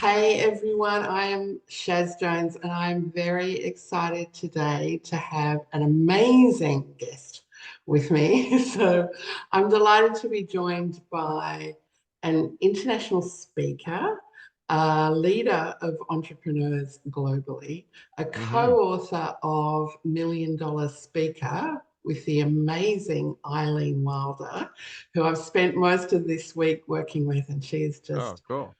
Hey everyone, I am Shaz Jones and I'm very excited today to have an amazing guest with me. So I'm delighted to be joined by an international speaker, a leader of entrepreneurs globally, a Hmm. co-author of Million Dollar Speaker with the amazing Eileen Wilder, who I've spent most of this week working with, and she is Oh, just cool.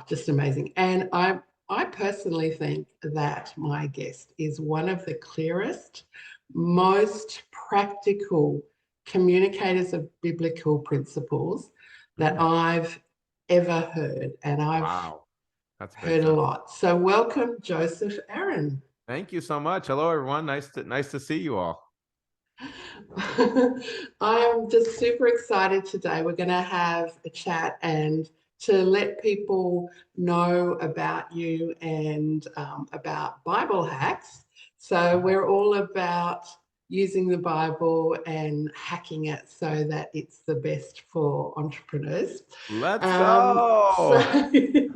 just amazing. And I personally think that my guest is one of the clearest, most practical communicators of biblical principles that Mm. I've ever heard. And I've Wow. That's a big heard a sentence. lot. So welcome, Joseph Aaron. Thank you so much. Hello, everyone. Nice to see you all. I am just super excited today. We're going to have a chat and to let people know about you and about Bible hacks. So, Mm. we're all about using the Bible and hacking it so that it's the best for entrepreneurs. Let's So, go.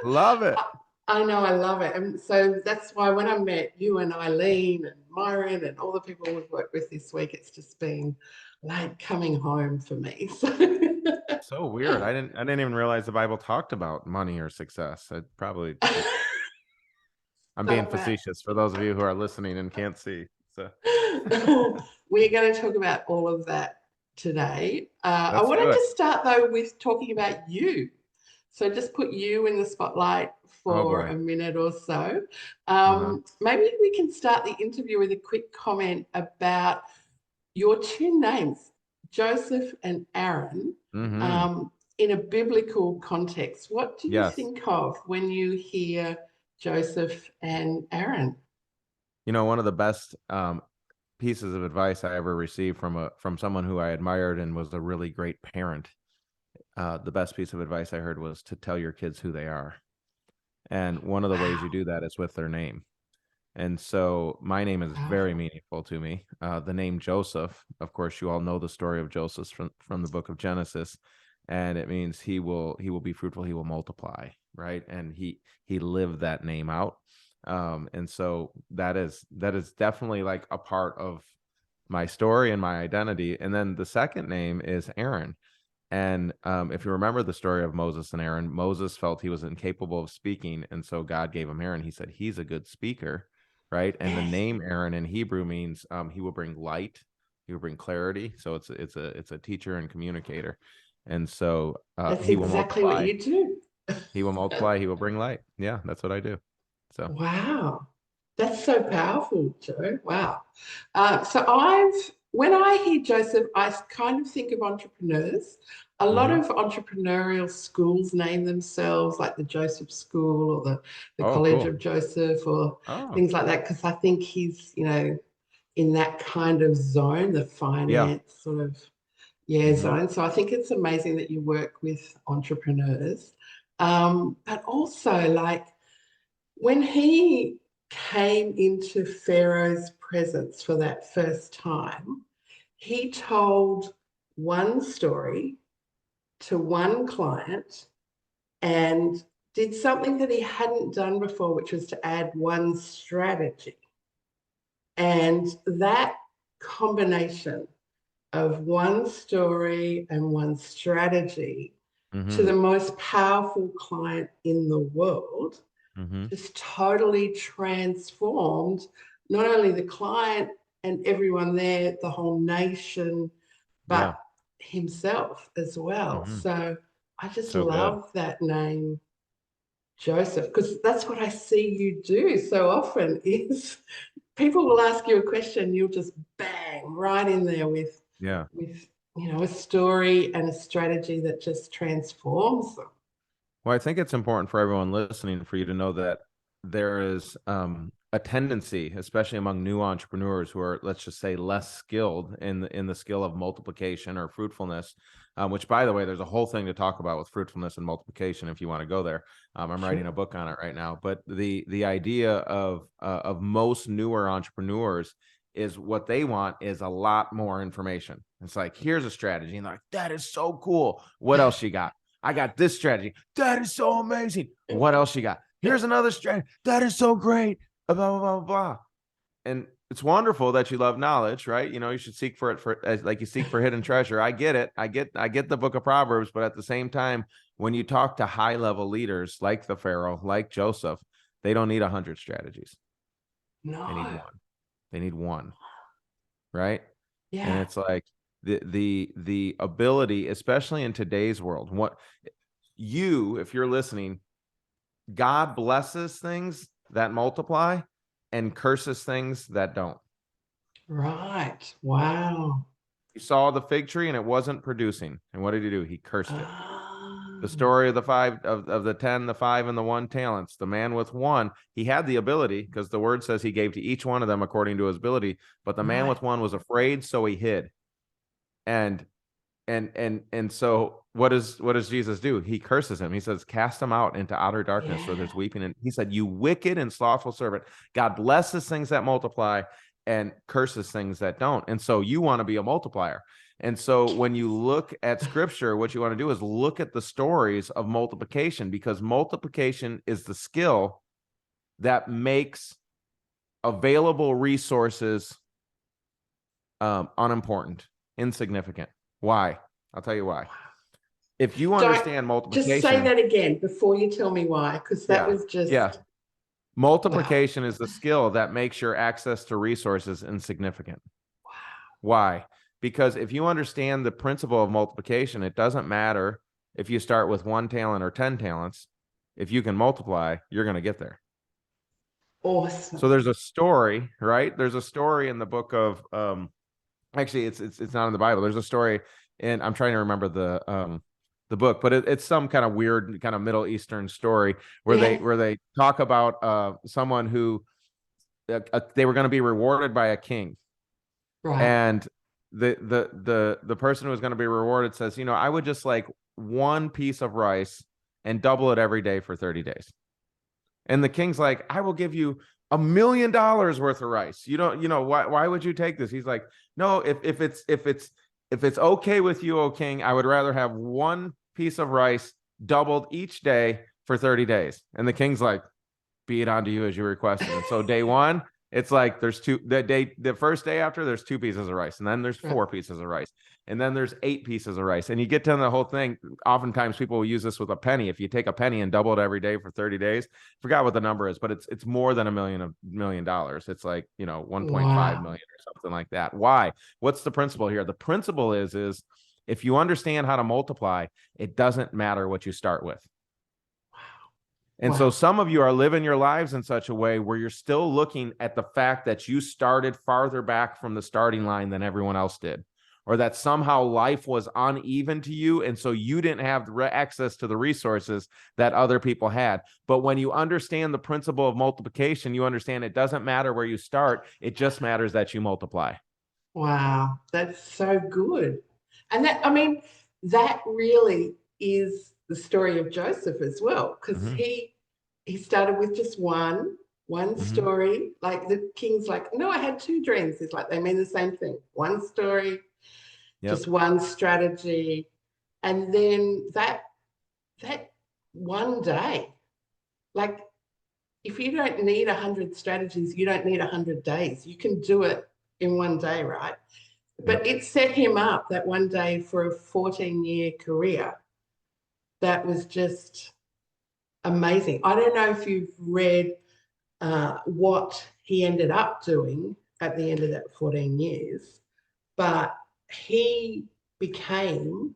Love it. I know, I love it. And so that's why when I met you and Eileen and Myron and all the people we've worked with this week, it's just been like coming home for me. So, So weird. I didn't even realize the Bible talked about money or success. It probably just I'm being so bad. facetious for those of you who are listening and can't see. So We're going to talk about all of that today. I let's wanted do it. to start though with talking about you. So just put you in the spotlight Oh for boy. a minute or so. Uh-huh. Maybe we can start the interview with a quick comment about your two names, Joseph and Aaron, Hmm. um, in a biblical context. What do you Yes. think of when you hear Joseph and Aaron? One of the best pieces of advice I ever received from someone who I admired and was a really great parent. The best piece of advice I heard was to tell your kids who they are. And one of the ways you Wow. do that is with their name. And so my name is very Powerful. meaningful to me. The name Joseph, of course, you all know the story of Joseph from the book of Genesis, and it means he will be fruitful, he will multiply, right? And he lived that name out. And so that is definitely like a part of my story and my identity. And then the second name is Aaron. And if you remember the story of Moses and Aaron, Moses felt he was incapable of speaking, and so God gave him Aaron. He said he's a good speaker, right? And the Yes, name Aaron in Hebrew means he will bring light, he will bring clarity. So it's a teacher and communicator, and so that's he will exactly what multiply. you do. He will multiply. He will bring light. Yeah, that's what I do. So. Wow. That's so powerful, Joe. Wow. When I hear Joseph, I kind of think of entrepreneurs. A lot Hmm. of entrepreneurial schools name themselves like the Joseph School or the Oh, College cool. of Joseph or Oh, things like that, because I think he's, in that kind of zone, the yeah. finance sort of, yeah, Hmm. zone. So I think it's amazing that you work with entrepreneurs. But also, like, when he came into Pharaoh's presence for that first time, he told one story to one client and did something that he hadn't done before, which was to add one strategy. And that combination of one story and one strategy to Hmm. the most powerful client in the world Hmm. just totally transformed not only the client and everyone there, the whole nation, Yeah. but himself as well. Hmm. So I just So good. love that name, Joseph, because that's what I see you do so often is people will ask you a question, you'll just bang right in there Yeah. with a story and a strategy that just transforms them. Well, I think it's important for everyone listening for you to know that there is a tendency, especially among new entrepreneurs who are, let's just say, less skilled in the skill of multiplication or fruitfulness. Which, by the way, there's a whole thing to talk about with fruitfulness and multiplication if you want to go there. I'm writing a Sure. book on it right now. But the idea of most newer entrepreneurs is what they want is a lot more information. It's like, here's a strategy, and they're like, that is so cool. What else you got? I got this strategy. That is so amazing. What else you got? Here's another strategy. That is so great. Blah, blah, blah, blah. And it's wonderful that you love knowledge, right? You know, you should seek for it for like you seek for hidden treasure. I get it. I get the book of Proverbs, but at the same time, when you talk to high level leaders like the Pharaoh, like Joseph, they don't need 100 strategies. They need No. one. They need one, right? And Yeah. it's like the ability, especially in today's world, if you're listening, God blesses things that multiply and curses things that don't. Right. Wow. He saw the fig tree and it wasn't producing. And what did he do? He cursed it. The Ah, story of the five of the 10, the 5, and the 1 talents. The man with 1, he had the ability, because the word says he gave to each one of them according to his ability. But the man right. with 1 was afraid, so he hid. And so what does Jesus do? He curses him. He says, cast him out into outer darkness where there's Yeah. weeping. And he said, you wicked and slothful servant. God blesses things that multiply and curses things that don't. And so you want to be a multiplier. And so when you look at scripture, what you want to do is look at the stories of multiplication, because multiplication is the skill that makes available resources unimportant, insignificant. Why? I'll tell you why. If you understand Just say multiplication, that again before you tell me why, because that yeah, was yeah. just wow. Multiplication is the skill that makes your access to resources insignificant. Why? Because if you understand the principle of multiplication, it doesn't matter if you start with 1 talent or 10 talents. If you can multiply, you're going to get there. Awesome. So there's a story, right? There's a story in the book of actually it's not in the Bible. There's a story, and I'm trying to remember the book, but it's some kind of weird kind of Middle Eastern story where Yeah. they talk about someone who they were going to be rewarded by a king, Right. and the person who was going to be rewarded says, I would just like 1 piece of rice and double it every day for 30 days. And the king's like, I will give you $1 million worth of rice. Why would you take this? He's like, no, if it's okay with you, O king, I would rather have 1 piece of rice doubled each day for 30 days. And the king's like, be it unto you as you requested. And so day 1, it's like there's the first day after, there's 2 pieces of rice, and then there's 4 pieces of rice, and then there's 8 pieces of rice. And you get to the whole thing. Oftentimes people will use this with a penny. If you take a penny and double it every day for 30 days, forgot what the number is, but it's more than $1 million. It's like, 1.5 million or something like that. Why? What's the principle here? The principle is if you understand how to multiply, it doesn't matter what you start with. And so some of you are living your lives in such a way where you're still looking at the fact that you started farther back from the starting line than everyone else did, or that somehow life was uneven to you, and so you didn't have access to the resources that other people had. But when you understand the principle of multiplication, you understand it doesn't matter where you start. It just matters that you multiply. Wow. That's so good. And that really is the story of Joseph as well, because he started with just one story. Like the king's like, no, I had 2 dreams. It's like they mean the same thing. One story, just one strategy. And then that one day, like if you don't need 100 strategies, you don't need 100 days. You can do it in one day, right? But it set him up that one day for a 14-year career. That was just amazing. I don't know if you've read what he ended up doing at the end of that 14 years, but he became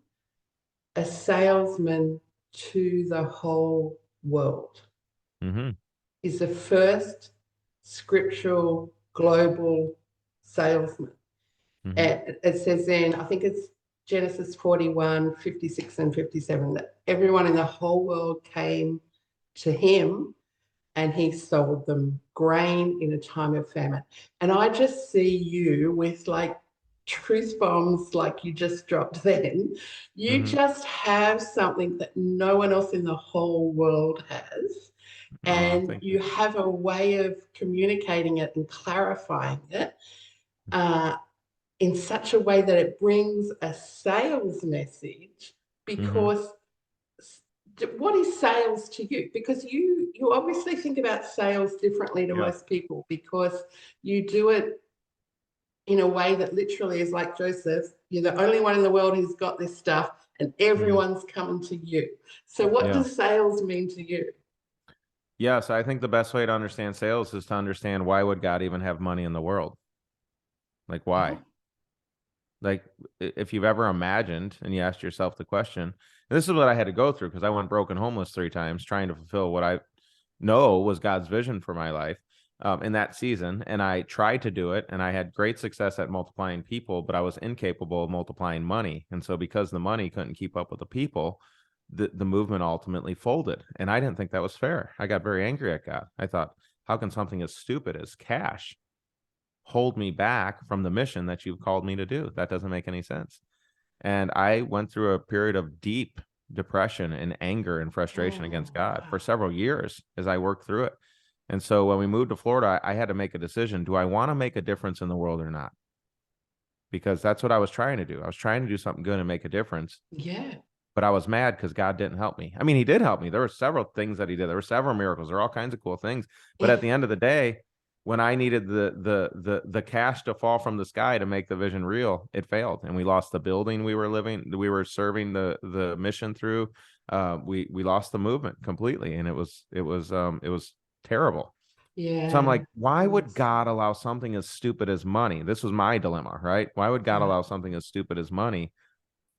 a salesman to the whole world. He's the first scriptural global salesman. And it says in, I think it's Genesis 41, 56 and 57, that everyone in the whole world came to him and he sold them grain in a time of famine. And I just see you with like truth bombs like you just dropped then. You just have something that no one else in the whole world has. And you have a way of communicating it and clarifying it in such a way that it brings a sales message, because what is sales to you? Because you obviously think about sales differently to most people, because you do it in a way that literally is like Joseph. You're the only one in the world who's got this stuff, and everyone's coming to you. So what does sales mean to you? Yeah, so I think the best way to understand sales is to understand, why would God even have money in the world? Like, why? Like, if you've ever imagined and you asked yourself the question, and this is what I had to go through, because I went broke and homeless 3 times trying to fulfill what I know was God's vision for my life in that season. And I tried to do it, and I had great success at multiplying people, but I was incapable of multiplying money. And so because the money couldn't keep up with the people, the movement ultimately folded. And I didn't think that was fair. I got very angry at God. I thought, how can something as stupid as cash hold me back from the mission that you've called me to do? That doesn't make any sense. And I went through a period of deep depression and anger and frustration against God for several years as I worked through it. And so when we moved to Florida, I had to make a decision. Do I want to make a difference in the world or not? Because that's what I was trying to do. I was trying to do something good and make a difference. Yeah. But I was mad because God didn't help me. I mean, he did help me. There were several things that he did. There were several miracles. There were all kinds of cool things. But at the end of the day, when I needed the cash to fall from the sky to make the vision real, it failed. And we lost the building we were serving the mission through. We lost the movement completely. And it was terrible. Yeah. So I'm like, why would God allow something as stupid as money? This was my dilemma, right? Why would God allow something as stupid as money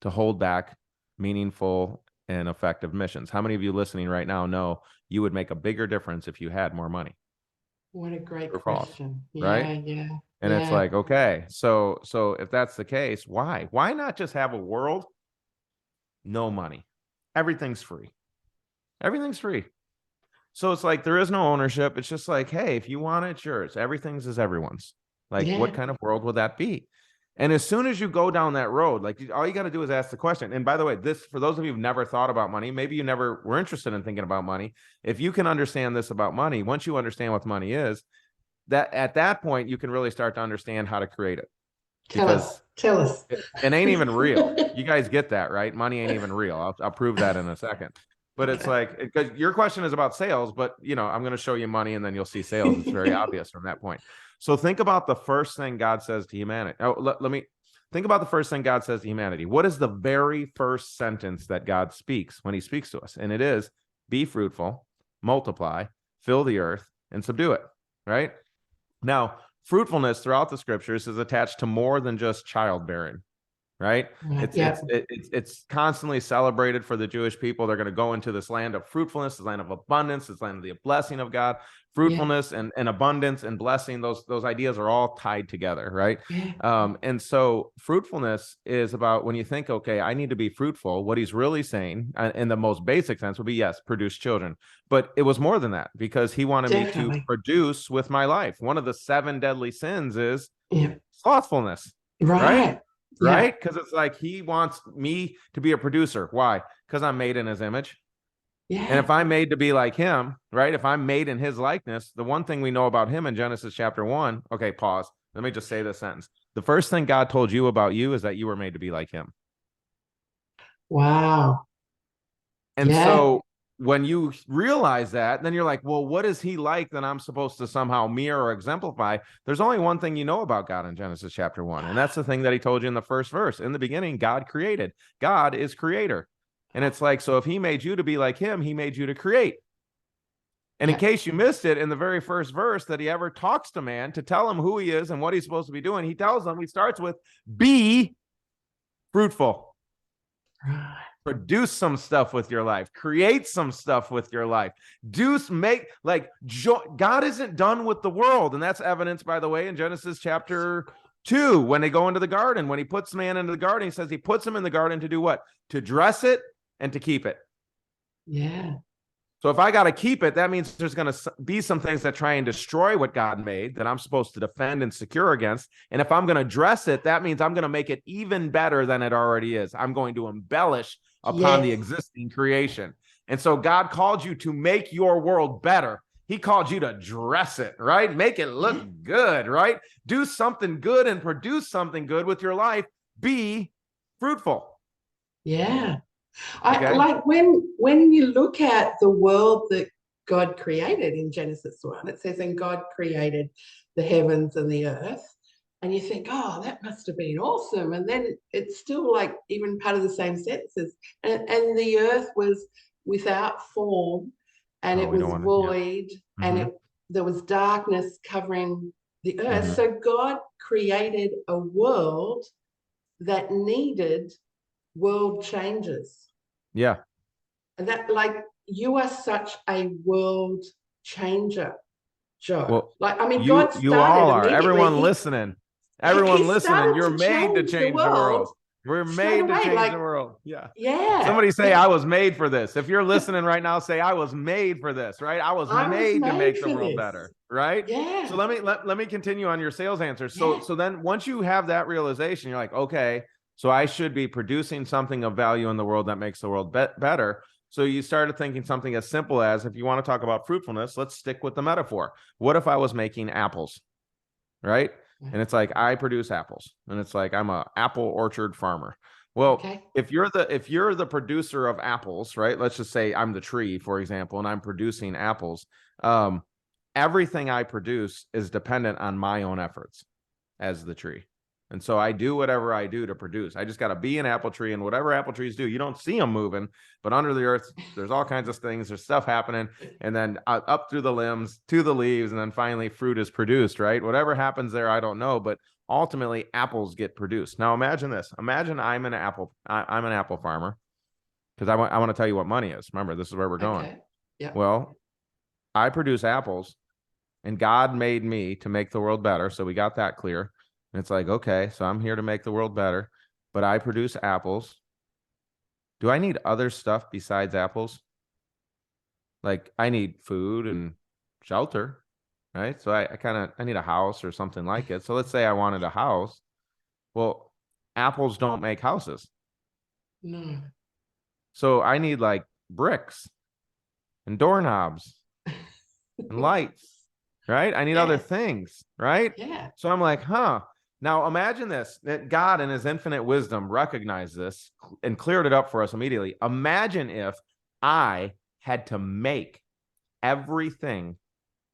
to hold back meaningful and effective missions? How many of you listening right now know you would make a bigger difference if you had more money? What a great question, Yeah, right? yeah. And it's like, okay, so if that's the case, why not just have a world, no money, everything's free, everything's free. So it's like, there is no ownership. It's just like, hey, if you want it, it's yours. Everything's is everyone's. Like, what kind of world would that be? And as soon as you go down that road, like, all you got to do is ask the question. And by the way, this, for those of you who've never thought about money, maybe you never were interested in thinking about money. If you can understand this about money, once you understand what money is, that at that point, you can really start to understand how to create it. Tell us. It ain't even real. You guys get that, right? Money ain't even real. I'll prove that in a second. But it's like, because your question is about sales, but I'm going to show you money and then you'll see sales. It's very obvious from that point. So think about the first thing God says to humanity. Oh, let me think about the first thing God says to humanity. What is the very first sentence that God speaks when he speaks to us? And it is, be fruitful, multiply, fill the earth, and subdue it, right? Now, fruitfulness throughout the scriptures is attached to more than just childbearing. Right? It's constantly celebrated for the Jewish people. They're going to go into this land of fruitfulness, this land of abundance, this land of the blessing of God. Fruitfulness and abundance and blessing, those ideas are all tied together, right? And so fruitfulness is about, when you think, okay, I need to be fruitful, what he's really saying in the most basic sense would be, yes, produce children. But it was more than that, because he wanted me to produce with my life. One of the 7 deadly sins is slothfulness, right? Right? Because it's like, he wants me to be a producer. Why? Because I'm made in his image. And if I'm made to be like him, right? If I'm made in his likeness, the one thing we know about him in Genesis chapter 1, okay, pause. Let me just say this sentence. The first thing God told you about you is that you were made to be like him. Wow. And so when you realize that, then you're like, well, what is he like that I'm supposed to somehow mirror or exemplify? There's only one thing you know about God in Genesis chapter 1. And that's the thing that he told you in the first verse. In the beginning, God created. God is creator. And it's like, so if he made you to be like him, he made you to create. And in case you missed it, in the very first verse that he ever talks to man to tell him who he is and what he's supposed to be doing, he tells them, he starts with, be fruitful. Produce some stuff with your life. Create some stuff with your life. God isn't done with the world. And that's evidenced, by the way, in Genesis chapter 2, when they go into the garden. When he puts man into the garden, he says he puts him in the garden to do what? To dress it and to keep it. Yeah. So if I got to keep it, that means there's going to be some things that try and destroy what God made that I'm supposed to defend and secure against. And if I'm going to dress it, that means I'm going to make it even better than it already is. I'm going to embellish upon the existing creation. And so God called you to make your world better. He called you to dress it, right? Make it look good, right? Do something good and produce something good with your life. Be fruitful. Yeah. I Okay. like when you look at the world that God created in Genesis 1, it says, and God created the heavens and the earth. And you think, oh, that must have been awesome. And then it's still like even part of the same sentences. And the earth was without form and Oh, it we don't was want to. Yeah. void and Mm-hmm. there was darkness covering the earth. Mm-hmm. So God created a world that needed world changes. Yeah. And that, like, you are such a world changer, Joe. Well, Like, I mean, you God you started all are. immediately. Everyone listening. He Everyone listening. started You're to made to change the change the world world. We're straight made to away. change Like, the world. Yeah. yeah, Somebody say, I was made for this. If you're listening right now, say, I was made for this, right? I was I was made to made make the for world this. better, right? So Yeah, let me continue on your sales answer. yeah, So then once you have that realization, you're like, okay, so I should be producing something of value in the world that makes the world better. So you started thinking something as simple as, if you want to talk about fruitfulness, let's stick with the metaphor. What if I was making apples, right? And it's like, I produce apples, and it's like, I'm a apple orchard farmer. Well, okay, if you're the producer of apples, right? Let's just say I'm the tree, for example, and I'm producing apples. Um, Everything I produce is dependent on my own efforts as the tree. And so I do whatever I do to produce. I just got to be an apple tree, and whatever apple trees do, you don't see them moving, but under the earth, there's all kinds of things. There's stuff happening, and then up through the limbs to the leaves, and then finally fruit is produced, right? Whatever happens there, I don't know, but ultimately apples get produced. Now imagine this. Imagine I'm an apple farmer, because I want to tell you what money is. Remember, this is where we're going. okay, yeah, Well, I produce apples, and God made me to make the world better. So we got that clear. And it's like, okay, so I'm here to make the world better, but I produce apples. Do I need other stuff besides apples? Like, I need food and shelter, right? So I need a house or something like it. So let's say I wanted a house. Well, apples don't make houses. no, So I need like bricks and doorknobs and lights, right? I need other yeah, things, right? yeah, So I'm like, huh. Now imagine this, that God in his infinite wisdom recognized this and cleared it up for us immediately. Imagine if I had to make everything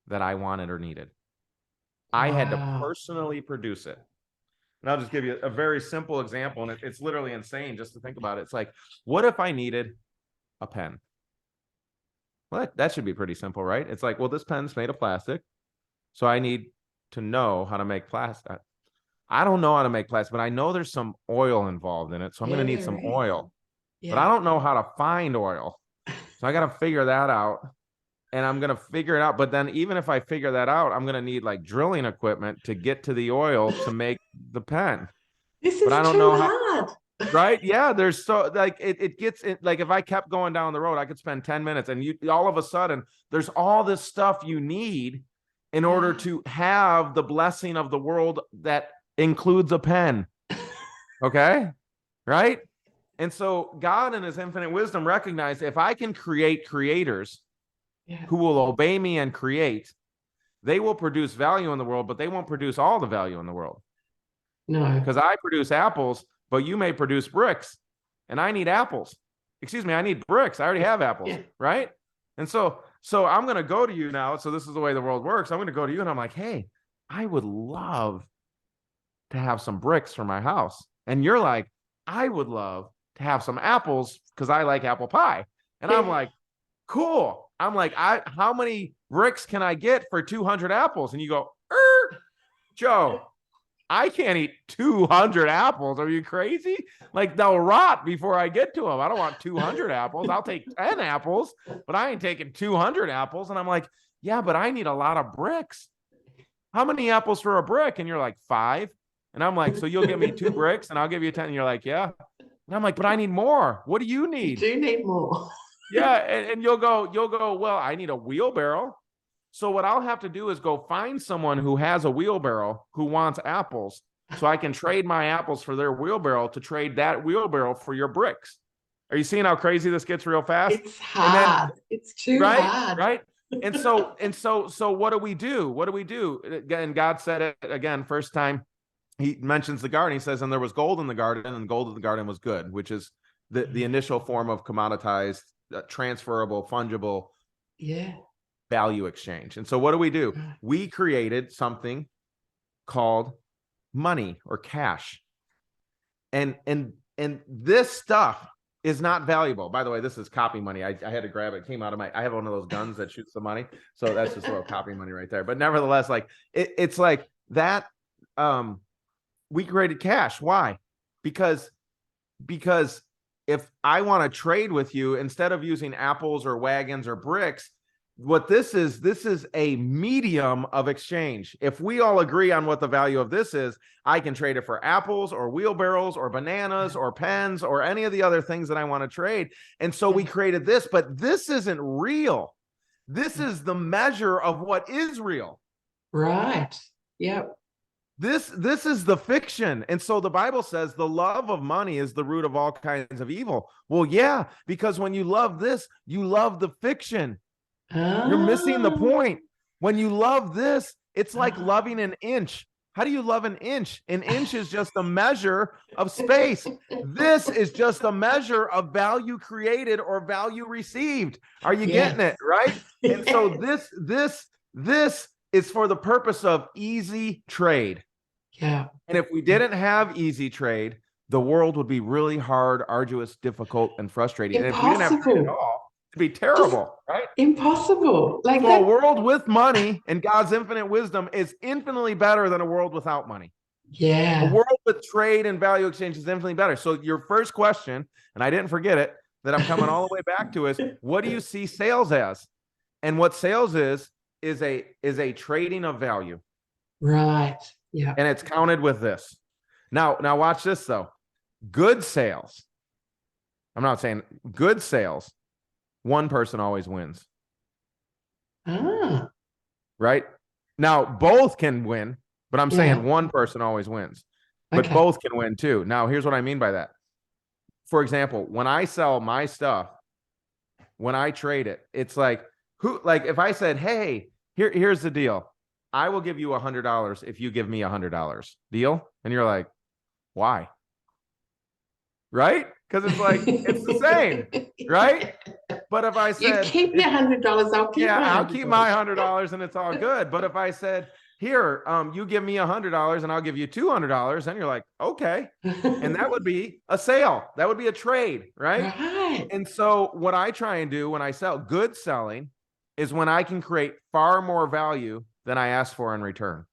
that I wanted or needed. I had to wow, personally produce it. And I'll just give you a very simple example, and it's literally insane just to think about it. It's like, what if I needed a pen? Well, that should be pretty simple, right? It's like, well, this pen's made of plastic, so I need to know how to make plastic. I don't know how to make plastic, but I know there's some oil involved in it, so I'm going yeah, to need there some is, oil. But I yeah, don't know how to find oil, so I got to figure that out, and I'm going to figure it out. But then even if I figure that out, I'm going to need like drilling equipment to get to the oil to make the pen. this But I is don't too know how. hard. Right? Yeah, there's so like it gets it, like if I kept going down the road, I could spend 10 minutes, and you all of a sudden there's all this stuff you need in order Yeah, to have the blessing of the world that includes a pen. Okay? Right? And so God in his infinite wisdom recognized, if I can create creators yeah, who will obey me and create, they will produce value in the world, but they won't produce all the value in the world. no, Because I produce apples, but you may produce bricks, and I need apples. Excuse me, I need bricks. I already have apples, yeah, right? And so I'm going to go to you now. So this is the way the world works. I'm going to go to you, and I'm like, hey, I would love to have some bricks for my house. And you're like, I would love to have some apples because I like apple pie. And I'm yeah. like, cool. I'm like, how many bricks can I get for 200 apples? And you go, Joe, I can't eat 200 apples. Are you crazy? Like, they'll rot before I get to them. I don't want 200 apples. I'll take 10 apples, but I ain't taking 200 apples. And I'm like, yeah, but I need a lot of bricks. How many apples for a brick? And you're like, 5. And I'm like, so you'll give me 2 bricks and I'll give you 10. And you're like, yeah. And I'm like, but I need more. What do you You need? do need more. Yeah. And you'll go, well, I need a wheelbarrow. So what I'll have to do is go find someone who has a wheelbarrow who wants apples, so I can trade my apples for their wheelbarrow to trade that wheelbarrow for your bricks. Are you seeing how crazy this gets real fast? It's And then, hard. It's too right, hard. right. So what do we do? What do we do? Again, God said it again, first time he mentions the garden. He says, and there was gold in the garden, and the gold in the garden was good, which is the initial form of commoditized, transferable, fungible value exchange. And so what do? We created something called money or cash. And this stuff is not valuable. By the way, this is copy money. I had to grab it. It came out of I have one of those guns that shoots the money. So that's just a little copy money right there. But nevertheless, like it's like that. We created cash. Why? Because if I want to trade with you, instead of using apples or wagons or bricks, what this is a medium of exchange. If we all agree on what the value of this is, I can trade it for apples or wheelbarrows or bananas or pens or any of the other things that I want to trade. And so we created this, but this isn't real. This is the measure of what is real. Right. Yep. This is the fiction. And so the Bible says the love of money is the root of all kinds of evil. Well, yeah, because when you love this, you love the fiction. You're missing the point. When you love this, it's like loving an inch. How do you love an inch? An inch is just a measure of space. This is just a measure of value created or value received. Are you getting it, right? And so this is for the purpose of easy trade. Yeah. And if we didn't have easy trade, the world would be really hard, arduous, difficult, and frustrating. Impossible. And if we didn't have trade at all, it'd be terrible, right? Impossible. Like so a world with money and God's infinite wisdom is infinitely better than a world without money. Yeah. A world with trade and value exchange is infinitely better. So your first question, and I didn't forget it, that I'm coming all the way back to is, what do you see sales as? And what sales is a trading of value. Right. Yeah. And it's counted with this. Now watch this though. Good sales. I'm not saying good sales. One person always wins. Right? Now, both can win, but I'm saying one person always wins. But both can win too. Now, here's what I mean by that. For example, when I sell my stuff, when I trade it, it's like, if I said, hey, here's the deal. I will give you $100 if you give me $100. Deal? And you're like, why? Right? Because it's like, it's the same, right? But if I said, you keep your $100, I'll keep my $100 and it's all good. But if I said, here, you give me $100 and I'll give you $200, then you're like, okay. And that would be a sale. That would be a trade, right? And so what I try and do when I sell, good selling is when I can create far more value than I ask for in return.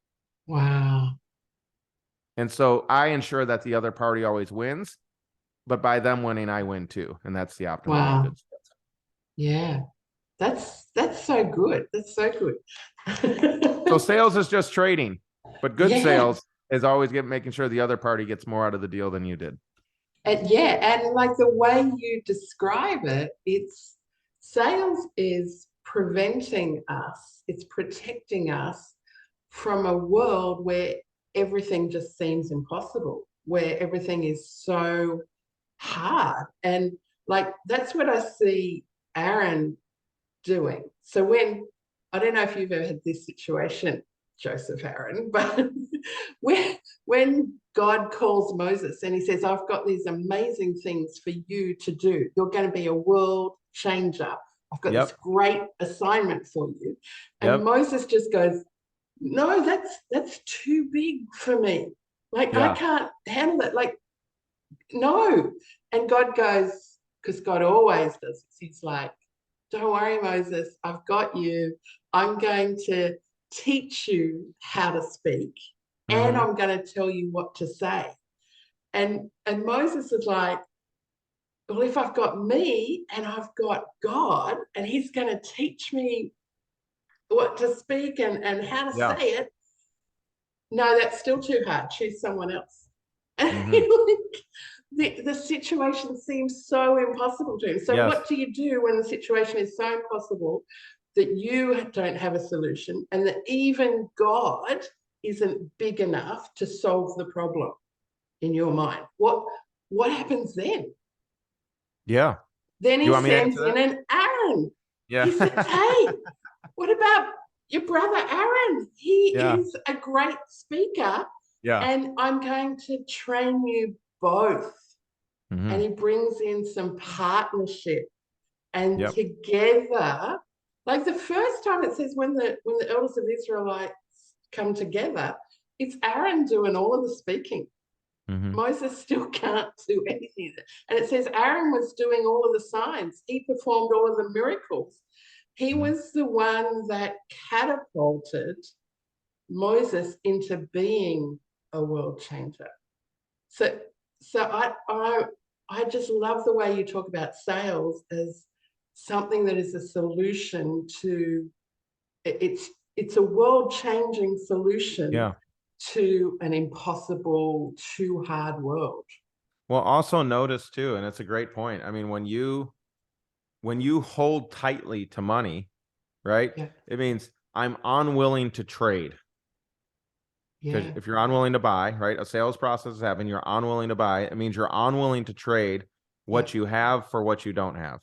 Wow. And so I ensure that the other party always wins, but by them winning, I win too. And that's the optimal. Wow. Yeah. That's so good. That's so good. So sales is just trading, but good sales is always making sure the other party gets more out of the deal than you did. And like the way you describe it, it's sales is preventing us, it's protecting us from a world where everything just seems impossible, where everything is so hard. And like that's what I see Aaron doing. So I don't know if you've ever had this situation, Joseph, Aaron, but when God calls Moses and he says, I've got these amazing things for you to do. You're going to be a world changer. I've got this great assignment for you. And Moses just goes, no, that's too big for me. Like, I can't handle it. Like, no. And God goes, because God always does this. He's like, don't worry, Moses, I've got you. I'm going to teach you how to speak, and I'm going to tell you what to say. And Moses is like, well, if I've got me and I've got God and he's going to teach me what to speak and how to say it, no, that's still too hard. Choose someone else. And the situation seems so impossible to him. So what do you do when the situation is so impossible that you don't have a solution and that even God isn't big enough to solve the problem in your mind? What happens then? Yeah. Then he sends in an Aaron. Yeah. He says, hey, what about your brother Aaron? He is a great speaker. Yeah. And I'm going to train you both. and Mm-hmm. he brings in some partnership, and Yep. together, like the first time it says when the elders of Israelites come together, it's Aaron doing all of the speaking. Mm-hmm. Moses still can't do anything. And it says Aaron was doing all of the signs. He performed all of the miracles. He Mm-hmm. was the one that catapulted Moses into being a world changer. So, I just love the way you talk about sales as something that is a solution to it's a world changing solution Yeah. to an impossible, too hard world. Well, also notice too, and it's a great point. I mean, when you hold tightly to money, right? Yeah, It means I'm unwilling to trade. Because yeah, if you're unwilling to buy, right, a sales process is happening, you're unwilling to buy. It means you're unwilling to trade yeah. what you have for what you don't have.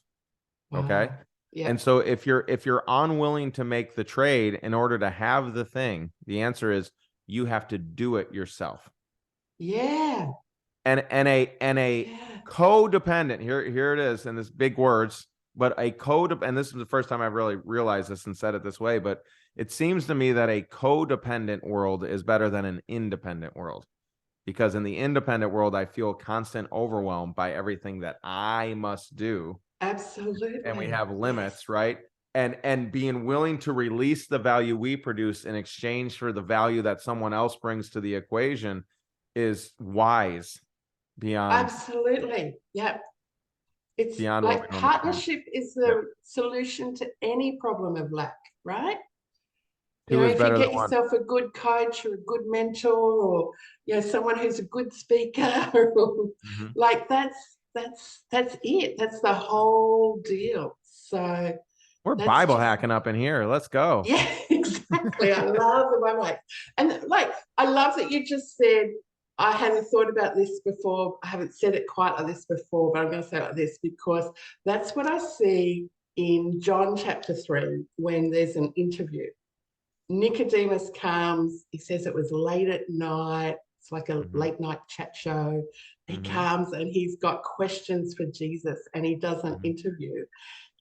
Okay. Wow. Yeah, And so if you're unwilling to make the trade in order to have the thing, the answer is you have to do it yourself. yeah, And a yeah, codependent, here it is, and this big words, but a code, and this is the first time I've really realized this and said it this way, but it seems to me that a codependent world is better than an independent world. Because in the independent world, I feel constant overwhelmed by everything that I must do, and we absolutely. have Yes, limits, right? And being willing to release the value we produce in exchange for the value that someone else brings to the equation is wise beyond absolutely. Yeah. It's beyond what we like normally can. partnership is Yep. the solution to any problem of lack, right? You Two know, is if you better than get one. yourself a good coach or a good mentor or someone who's a good speaker, or, Mm-hmm. like that's it. That's the whole deal. So We're that's Bible just hacking up in here. Let's go. yeah, exactly. I love the one way. And like I love that you just said I hadn't thought about this before. I haven't said it quite like this before, but I'm going to say it like this because that's what I see in John chapter 3 when there's an interview. Nicodemus comes, he says it was late at night, it's like a Mm-hmm. late night chat show. He Mm-hmm. comes and he's got questions for Jesus and he does an Mm-hmm. interview.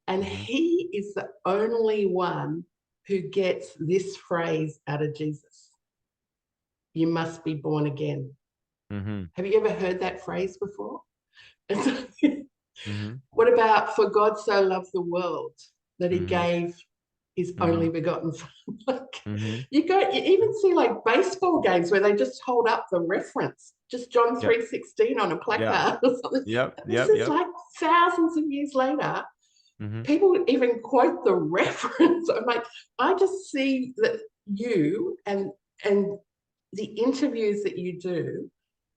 And Mm-hmm. he is the only one who gets this phrase out of Jesus: you must be born again. Mm-hmm. Have you ever heard that phrase before? Mm-hmm. What about for God so loved the world that he Mm-hmm. gave his Mm-hmm. only begotten son? Like, Mm-hmm. you even see like baseball games where they just hold up the reference, just John Yep. 3:16 on a Yeah. placard or something. Yep. And this Yep. is Yep. like thousands of years later. Mm-hmm. People even quote the reference. I'm like, I just see that you and the interviews that you do,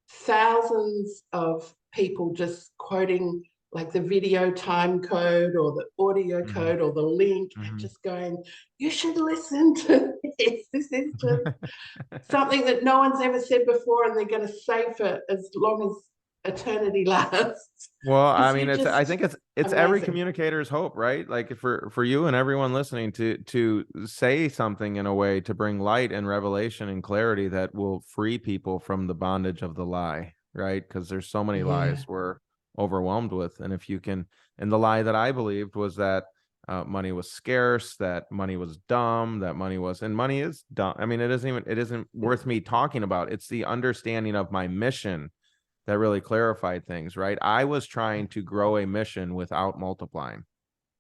thousands of people just quoting like the video time code or the audio Mm-hmm. code or the link and Mm-hmm. just going, you should listen to this. This is just something that no one's ever said before and they're going to say for as long as eternity lasts. Well, I Because mean, you I just think it's every amazing. communicator's hope, right? Like for you and everyone listening to say something in a way to bring light and revelation and clarity that will free people from the bondage of the lie, right? Because there's so many Yeah. lies we're overwhelmed with, and if you can, and the lie that I believed was that money was scarce, that money was dumb, that money was, and money is dumb. I mean, it isn't worth me talking about. It's the understanding of my mission that really clarified things, right? I was trying to grow a mission without multiplying.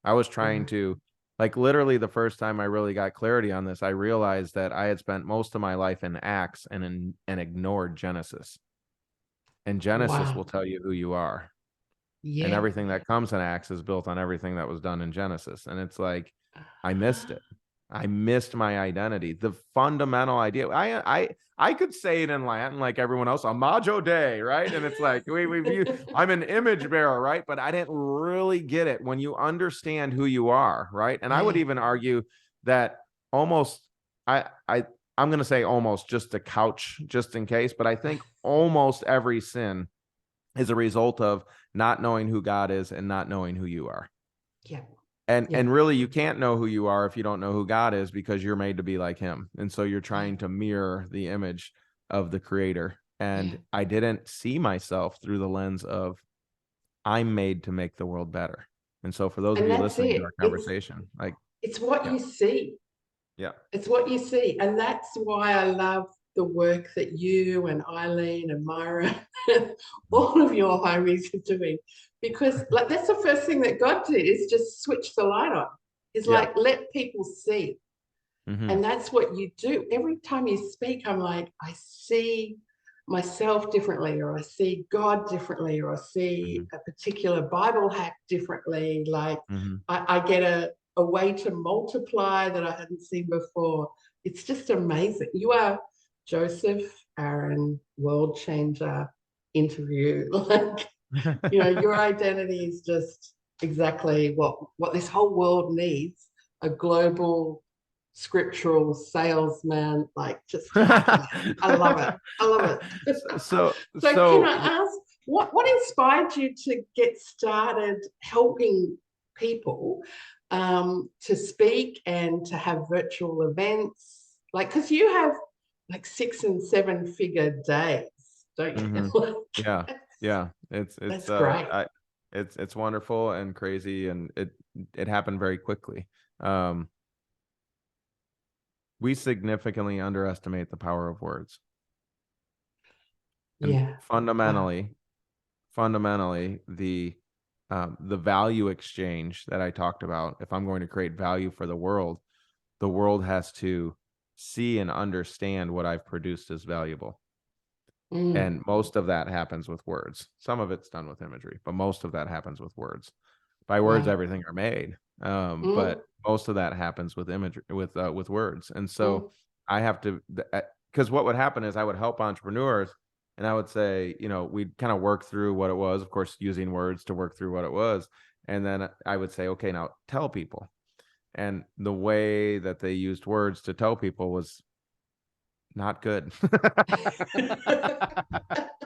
I was trying to, like, literally the first time I really got clarity on this, I realized that I had spent most of my life in Acts and ignored Genesis. And Genesis will Wow. tell you who you are. And Yeah. everything that comes in Acts is built on everything that was done in Genesis. And it's like, I missed it. I missed my identity. The fundamental idea. I could say it in Latin like everyone else, Imago Dei, right? And it's like we view I'm an image bearer, right? But I didn't really get it when you understand who you are, right? And I would Yeah. even argue that almost I I'm gonna say almost just to couch just in case, but I think almost every sin is a result of not knowing who God is and not knowing who you are. Yeah. And Yeah. and really you can't know who you are if you don't know who God is, because you're made to be like him. And so you're Yeah. trying to mirror the image of the creator. Yeah. And I didn't see myself through the lens of I'm made to make the world better. And so for those of And you that's listening to it. our conversation, like, It's what yeah, you see. yeah, It's what you see. And that's why I love the work that you and Eileen and Myra, all of your homies are doing. Because like that's the first thing that God did is just switch the light on. It's yeah, like let people see. mm-hmm, And that's what you do. Every time you speak, I'm like, I see myself differently, or I see God differently, or I see mm-hmm, a particular Bible hack differently. Like mm-hmm. I get a way to multiply that I hadn't seen before. It's just amazing. You are Joseph Aaron, world changer interview. Like, your identity is just exactly what this whole world needs, a global scriptural salesman, like just happening. I love it. I love it. so So can so I ask, what inspired you to get started helping people to speak and to have virtual events? Like, because you have like 6 and 7 figure days, don't you? mhm. Yeah, yeah. That's great. It's wonderful and crazy, and it happened very quickly. Um, we significantly underestimate the power of words. And Yeah. Wow. fundamentally, the value exchange that I talked about, if I'm going to create value for the world has to see and understand what I've produced as valuable. Mm, And most of that happens with words. Some of it's done with imagery, but most of that happens with words. By words, wow. everything are made. Mm, But most of that happens with imagery, with words. And mm, so I have to, because what would happen is I would help entrepreneurs, and I would say, we'd kind of work through what it was, of course, using words to work through what it was. And then I would say, okay, now tell people. And the way that they used words to tell people was not good.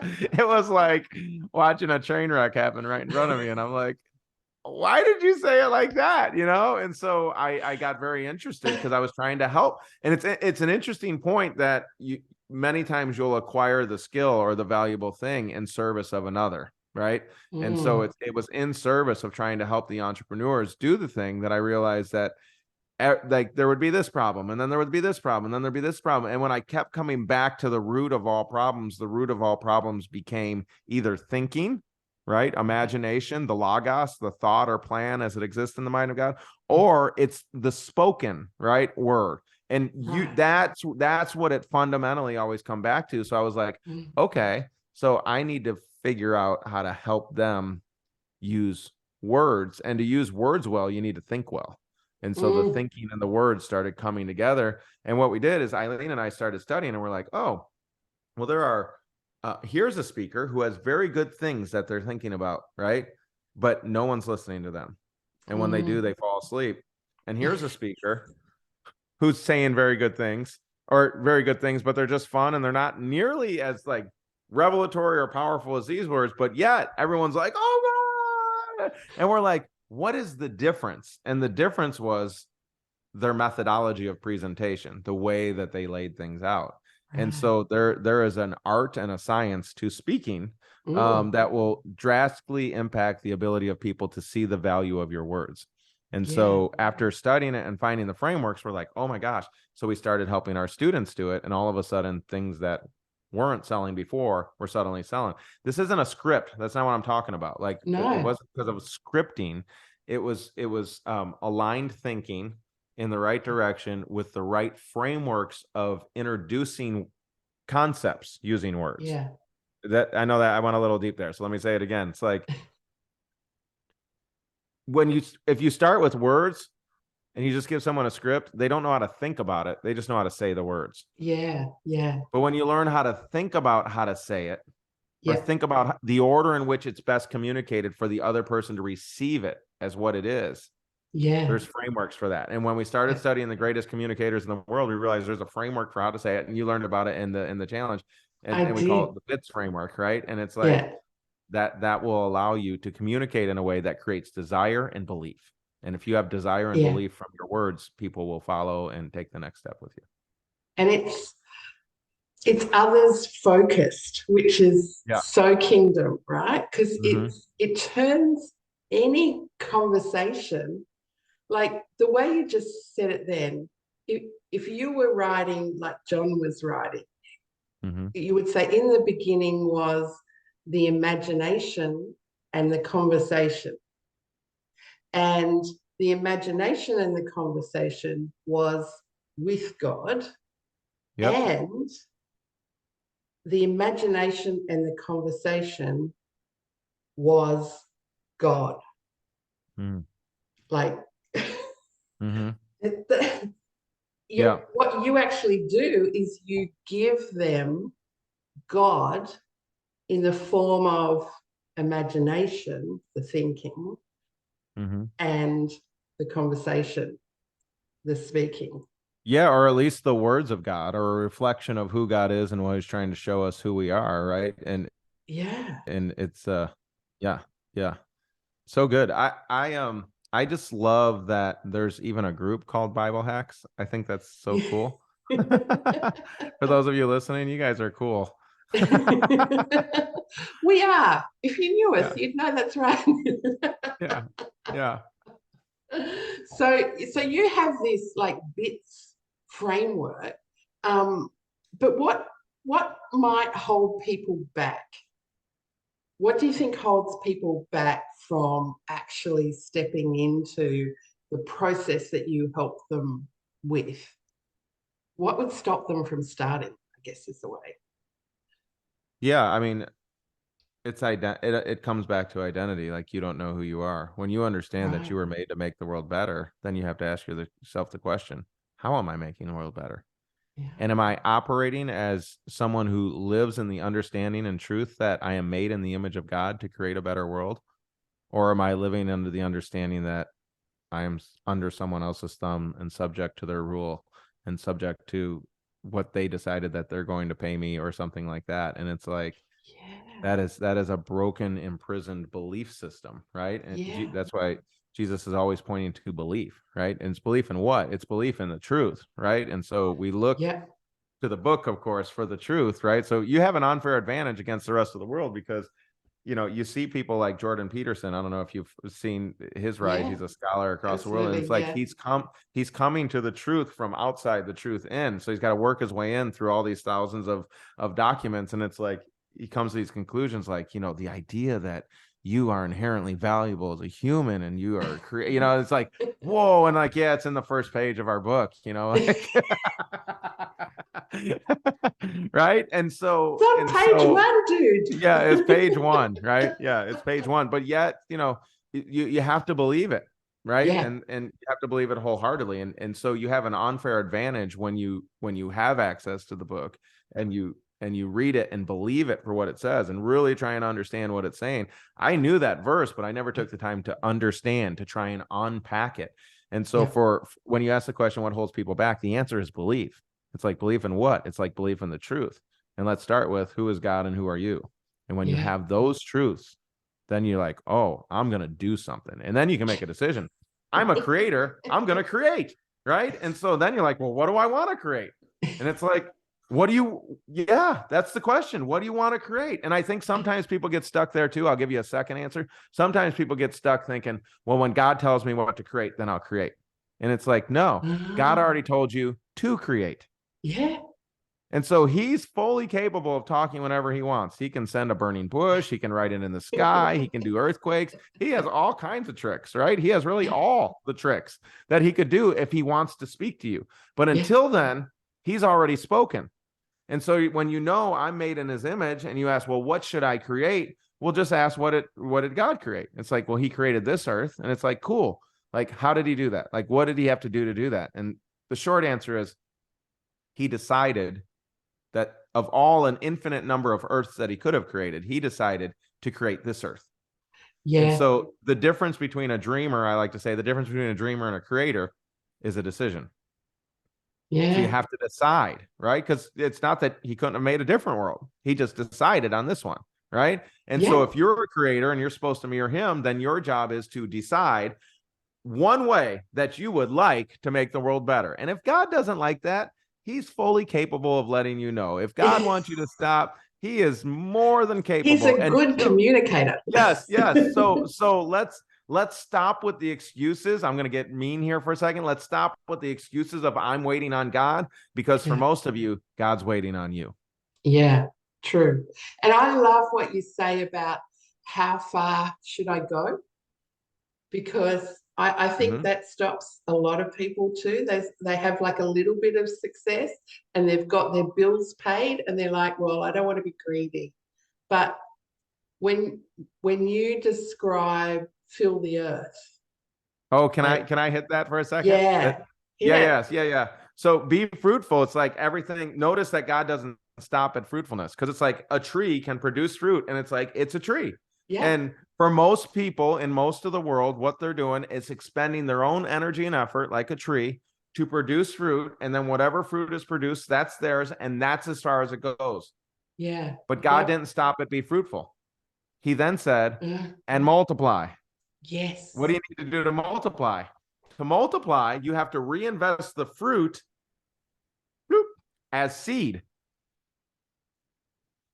It was like watching a train wreck happen right in front of me. And I'm like, why did you say it like that? And so I got very interested because I was trying to help. And it's an interesting point that many times you'll acquire the skill or the valuable thing in service of another. Right. And so mm. it was in service of trying to help the entrepreneurs do the thing that I realized that like there would be this problem, and then there would be this problem, and then there'd be this problem. And when I kept coming back to the root of all problems, the root of all problems became either thinking, right? Imagination, the logos, the thought or plan as it exists in the mind of God, or it's the spoken, right? Word. And Right. that's what it fundamentally always come back to. So I was like, Mm, okay, so I need to figure out how to help them use words. And to use words well, you need to think well. And so the mm. thinking and the words started coming together. And what we did is Eileen and I started studying, and we're like, oh, well, here's a speaker who has very good things that they're thinking about, right? But no one's listening to them. And when they do, Mm. they fall asleep. And here's a speaker who's saying very good things, but they're just fun, and they're not nearly as like revelatory or powerful as these words, but yet everyone's like, oh God. And we're like, what is the difference? And the difference was their methodology of presentation, the way that they laid things out. And Right. so there is an art and a science to speaking Mm. that will drastically impact the ability of people to see the value of your words. And Yeah. so after studying it and finding the frameworks, we're like, oh my gosh. So we started helping our students do it. And all of a sudden, things that weren't selling before were suddenly selling. This isn't a script. That's not what I'm talking about. Like it No. wasn't because of scripting. It was aligned thinking in the right direction with the right frameworks of introducing concepts using words. Yeah. That I know that I went a little deep there. So let me say it again. It's like if you start with words and you just give someone a script, they don't know how to think about it. They just know how to say the words. Yeah. Yeah. But when you learn how to think about how to say it, or Yeah. think about the order in which it's best communicated for the other person to receive it as what it is, Yeah. there's frameworks for that. And when we started Yeah. studying the greatest communicators in the world, we realized there's a framework for how to say it. And you learned about it in the challenge. I And we call did. it the BITS framework, right? And it's like Yeah. that will allow you to communicate in a way that creates desire and belief. And if you have desire and Yeah. belief from your words, people will follow and take the next step with you. And it's it's others focused, which is Yeah. so kingdom, right? Because Mm-hmm. it turns any conversation, like the way you just said it then, if you were writing like John was writing, Mm-hmm. you would say in the beginning was the imagination and the conversation. And the imagination and the conversation was with God, Yep. and the imagination and the conversation was God. Mm-hmm. Like, Mm-hmm. you, Yeah. what you actually do is you give them God in the form of imagination, the thinking, Mm-hmm. and the conversation, the speaking. Yeah, or at least the words of God, or a reflection of who God is and what He's trying to show us who we are, right? Yeah. And it's yeah, yeah. So good. I just love that there's even a group called Bible Hacks. I think that's so cool. For those of you listening, you guys are cool. We are. If you knew us, Yeah, you'd know that's right. yeah, yeah. So you have this like bits framework, um, but what might hold people back? What do you think holds people back from actually stepping into the process that you help them with? What would stop them from starting, I guess is the way. Yeah, I mean, it comes back to identity. Like, you don't know who you are. When you understand that you Right. were made to make the world better, then you have to ask yourself the question, how am I making the world better? Yeah. And am I operating as someone who lives in the understanding and truth that I am made in the image of God to create a better world? Or am I living under the understanding that I am under someone else's thumb and subject to their rule and subject to what they decided that they're going to pay me or something like that? And it's like, Yeah. that is a broken, imprisoned belief system, right? And Yeah. that's why Jesus is always pointing to belief, right? And it's belief in what? It's belief in the truth, right? And so we look Yeah. to the book, of course, for the truth, right? So you have an unfair advantage against the rest of the world because you see people like Jordan Peterson. I don't know if you've seen his rise. Yeah. He's a scholar across the world, and it's Absolutely. like Yeah. he's coming to the truth from outside the truth in. So he's got to work his way in through all these thousands of documents, and it's like he comes to these conclusions, like the idea that you are inherently valuable as a human and you are it's like, whoa. And like, yeah, it's in the first page of our book, like right. and It's so on and page so one, dude. yeah, it's page one, right? Yeah, it's page one. But yet, you have to believe it, right? Yeah. And you have to believe it wholeheartedly. And so you have an unfair advantage when you have access to the book and you read it and believe it for what it says and really try and understand what it's saying. I knew that verse, but I never took the time to understand, to try and unpack it. And so Yeah. for when you ask the question, what holds people back? The answer is belief. It's like belief in what? It's like belief in the truth. And let's start with, who is God and who are you? And when you Yeah. have those truths, then you're like, oh, I'm going to do something. And then you can make a decision. I'm a creator. I'm going to create. Right. And so then you're like, well, what do I want to create? And it's like, yeah, that's the question. What do you want to create? And I think sometimes people get stuck there too. I'll give you a second answer. Sometimes people get stuck thinking, well, when God tells me what to create, then I'll create. And it's like, no, God Ah, already told you to create. yeah. And so he's fully capable of talking whenever he wants. He can send a burning bush. He can write it in the sky. He can do earthquakes. He has all kinds of tricks, right? He has really Yeah. all the tricks that he could do if he wants to speak to you. But Yeah. until then, he's already spoken. And so when I'm made in his image and you ask, well, what should I create? We'll just ask, what did God create? It's like, well, he created this earth. And it's like, cool. Like, how did he do that? Like, what did he have to do that? And the short answer is, he decided that of all an infinite number of earths that he could have created, he decided to create this earth. And Yeah. so the difference between a dreamer, I like to say, the difference between a dreamer and a creator is a decision. So you Yeah. have to decide, right? Because it's not that he couldn't have made a different world. He just decided on this one, right? And so Yeah. if you're a creator and you're supposed to mirror him, then your job is to decide one way that you would like to make the world better. And if God doesn't like that, he's fully capable of letting you know. If God wants you to stop, he is more than capable. He's a good communicator. Yes. So let's stop with the excuses. I'm going to get mean here for a second. Let's stop with the excuses of I'm waiting on God, because for most of you, God's waiting on you. Yeah, true. And I love what you say about how far should I go? Because I think that stops a lot of people too. They have like a little bit of success and they've got their bills paid and they're like, well, I don't want to be greedy. But when you describe fill the earth. Oh, can I hit that for a second? Yeah. Yeah. So be fruitful. It's like everything. Notice that God doesn't stop at fruitfulness, because it's like a tree can produce fruit, and it's like it's a tree. Yeah. And for most people in most of the world, what they're doing is expending their own energy and effort, like a tree, to produce fruit. And then whatever fruit is produced, that's theirs. And that's as far as it goes. Yeah. But God didn't stop at be fruitful. He then said, and multiply. Yes. What do you need to do to multiply? To multiply, you have to reinvest the fruit as seed.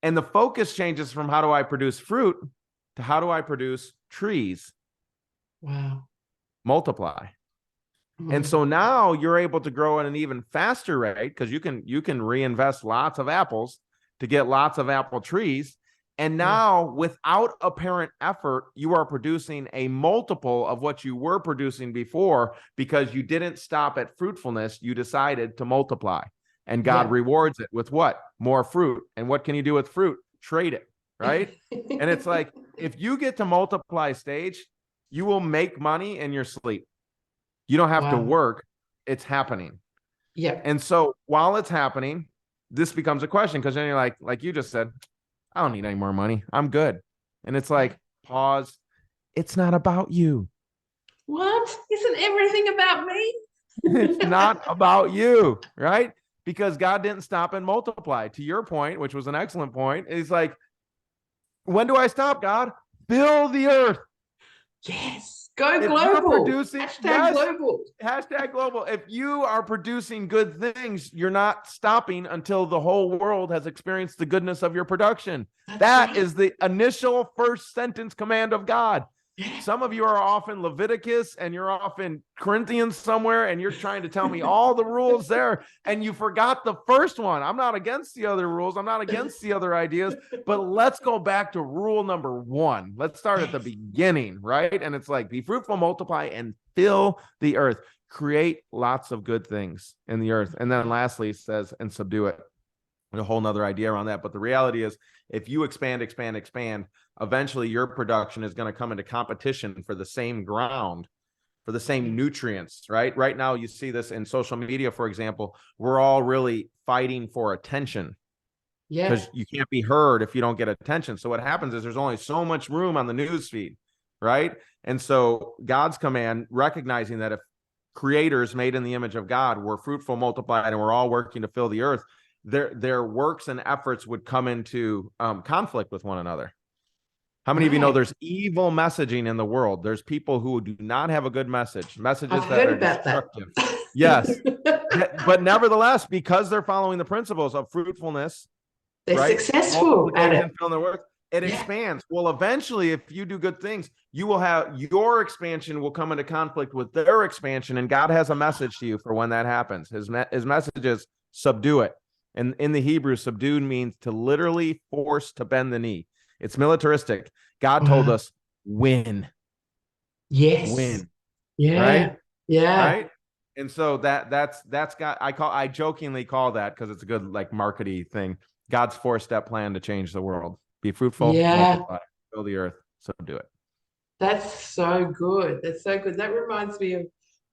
And the focus changes from how do I produce fruit to how do I produce trees? Wow. Multiply. And so now you're able to grow at an even faster rate, because you can reinvest lots of apples to get lots of apple trees. And now without apparent effort, you are producing a multiple of what you were producing before, because you didn't stop at fruitfulness. You decided to multiply, and God rewards it with what? More fruit. And what can you do with fruit? Trade it, right? And it's like, if you get to multiply stage, you will make money in your sleep. You don't have to work. It's happening. Yeah. And so while it's happening, this becomes a question, because then you're like you just said, I don't need any more money. I'm good. And it's like, pause. It's not about you. What? Isn't everything about me? It's not about you, right? Because God didn't stop and multiply. To your point, which was an excellent point, is like, when do I stop, God? Fill the earth. Yes. Go If global. you're producing, #global. #global. If you are producing good things, you're not stopping until the whole world has experienced the goodness of your production. That is the initial first sentence command of God. Some of you are off in Leviticus and you're off in Corinthians somewhere, and you're trying to tell me all the rules there, and you forgot the first one. I'm not against the other rules. I'm not against the other ideas, but let's go back to rule number 1. Let's start at the beginning, right? And it's like, be fruitful, multiply, and fill the earth. Create lots of good things in the earth. And then lastly, it says, and subdue it. A whole nother idea around that. But the reality is, if you expand, eventually your production is going to come into competition for the same ground, for the same nutrients, right? Right now, you see this in social media, for example. We're all really fighting for attention. Yeah. Because you can't be heard if you don't get attention. So what happens is there's only so much room on the news feed, right? And so God's command, recognizing that if creators made in the image of God were fruitful, multiplied, and we're all working to fill the earth, their works and efforts would come into conflict with one another. How many of you know there's evil messaging in the world? There's people who do not have a good message, messages that are destructive. Yes. But nevertheless, because they're following the principles of fruitfulness, they're successful at it. It expands. Well, eventually, if you do good things, you will have your expansion will come into conflict with their expansion. And God has a message to you for when that happens. His message is subdue it. And in the Hebrew, subdued means to literally force to bend the knee. It's militaristic. God told us, win. Yes. Win. Yeah. Right? Yeah. Right? And so that's got, I jokingly call that, because it's a good like markety thing, God's 4-step plan to change the world. Be fruitful, multiply, fill the earth, subdue it. That's so good. That's so good. That reminds me of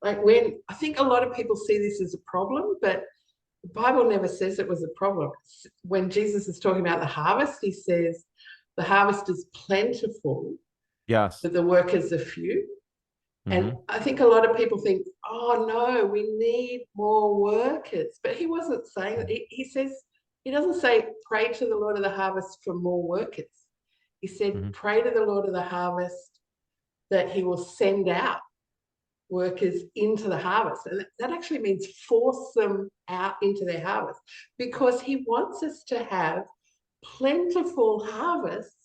like when I think a lot of people see this as a problem, but the Bible never says it was a problem. When Jesus is talking about the harvest, he says the harvest is plentiful. Yes. But the workers are few. And I think a lot of people think, oh no, we need more workers. But he wasn't saying that. He says, he doesn't say pray to the Lord of the harvest for more workers. He said, pray to the Lord of the harvest that he will send out workers into the harvest. And that actually means force them out into their harvest, because he wants us to have plentiful harvests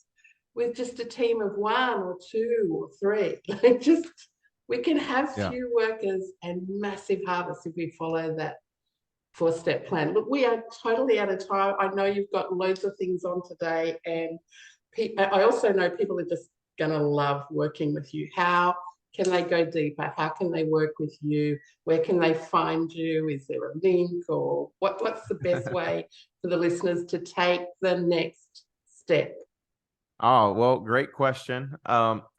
with just a team of 1 or 2 or 3. Like, just, we can have few workers and massive harvests if we follow that 4-step plan. Look, we are totally out of time. I know you've got loads of things on today, and I also know people are just going to love working with you. How can they go deeper? How can they work with you? Where can they find you? Is there a link, or what's the best way for the listeners to take the next step? Oh, well, great question.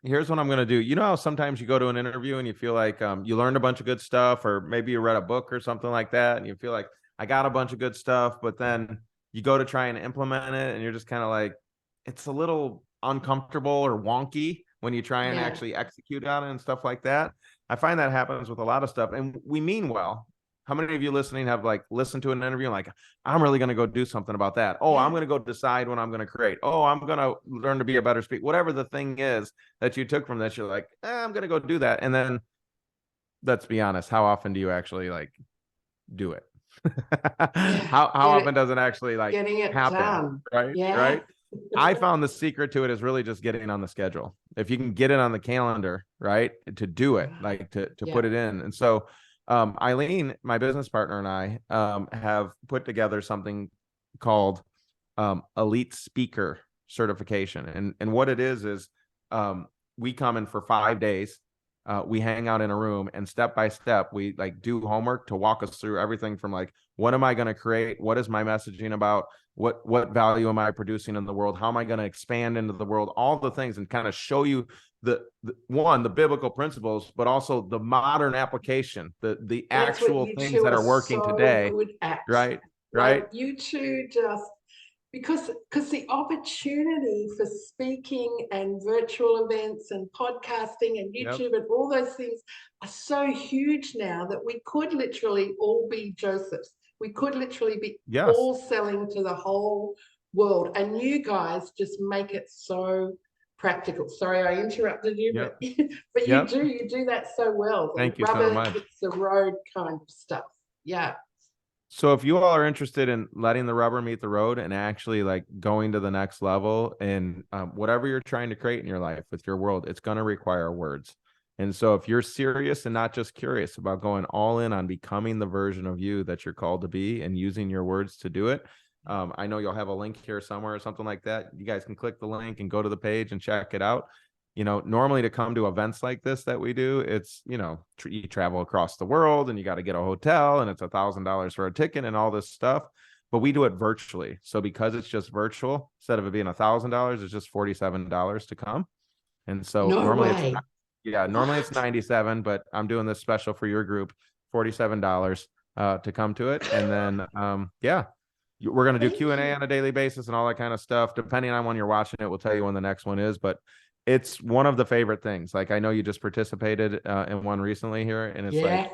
Here's what I'm going to do. You know how sometimes you go to an interview and you feel like you learned a bunch of good stuff, or maybe you read a book or something like that, and you feel like I got a bunch of good stuff, but then you go to try and implement it and you're just kind of like, it's a little uncomfortable or wonky when you try and actually execute on it and stuff like that. I find that happens with a lot of stuff, and we mean well. How many of you listening have like listened to an interview and like, I'm really going to go do something about that. Oh, I'm going to go decide what I'm going to create. Oh, I'm going to learn to be a better speaker. Whatever the thing is that you took from this, you're like, I'm going to go do that. And then let's be honest, how often do you actually like do it? How often does it actually like getting it happen? done? Right. Right. I found the secret to it is really just getting on the schedule. If you can get it on the calendar, right, to do it, like to put it in. And so Eileen, my business partner, and I have put together something called Elite Speaker Certification. And what it is we come in for 5 days. We hang out in a room, and step by step, we like do homework to walk us through everything from like, what am I going to create? What is my messaging about? What value am I producing in the world? How am I going to expand into the world? All the things, and kind of show you the biblical principles, but also the modern application, the actual things that are working today. Right. Right. Like, you two just, because the opportunity for speaking and virtual events and podcasting and YouTube and all those things are so huge now that we could literally all be Josephs. We could literally be all selling to the whole world, and you guys just make it so practical. Sorry, I interrupted you, but you do that so well. Thank you so much. Hits the road kind of stuff. Yeah. So if you all are interested in letting the rubber meet the road and actually like going to the next level in whatever you're trying to create in your life with your world, it's going to require words. And so if you're serious and not just curious about going all in on becoming the version of you that you're called to be and using your words to do it, I know you'll have a link here somewhere or something like that. You guys can click the link and go to the page and check it out. You know, normally to come to events like this that we do, it's, you know, you travel across the world and you got to get a hotel and it's $1,000 for a ticket and all this stuff. But we do it virtually. So because it's just virtual, instead of it being $1,000, it's just $47 to come. And so normally it's 97, but I'm doing this special for your group, $47 to come to it. And then we're going to do Q&A on a daily basis and all that kind of stuff. Depending on when you're watching it, we'll tell you when the next one is. But it's one of the favorite things. Like, I know you just participated in one recently here, and it's like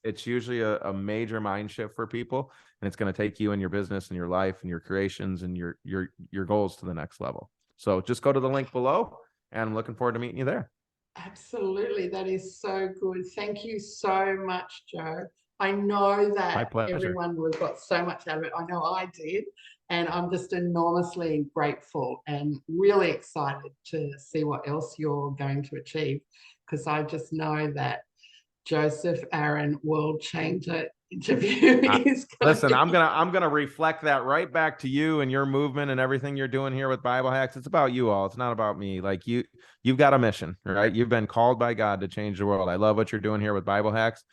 it's usually a major mind shift for people, and it's going to take you and your business and your life and your creations and your goals to the next level. So just go to the link below, and I'm looking forward to meeting you there. Absolutely, that is so good. Thank you so much, Joe. I know that everyone will have got so much out of it. I know I did. And I'm just enormously grateful and really excited to see what else you're going to achieve, because I just know that Joseph Aaron World Changer interview is listen, I'm gonna reflect that right back to you and your movement and everything you're doing here with Bible Hacks. It's about you all. It's not about me. Like, you've got a mission, right? You've been called by God to change the world. I love what you're doing here with Bible Hacks.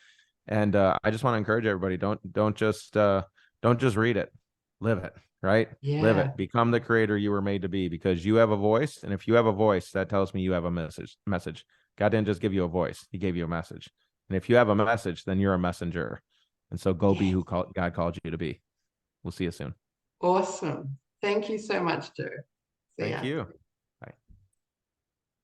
And I just want to encourage everybody, don't just read it, live it. Right? Live it. Become the creator you were made to be, because you have a voice. And if you have a voice, that tells me you have a message. God didn't just give you a voice. He gave you a message. And if you have a message, then you're a messenger. And so go be who God called you to be. We'll see you soon. Awesome. Thank you so much, Joe. Thank you.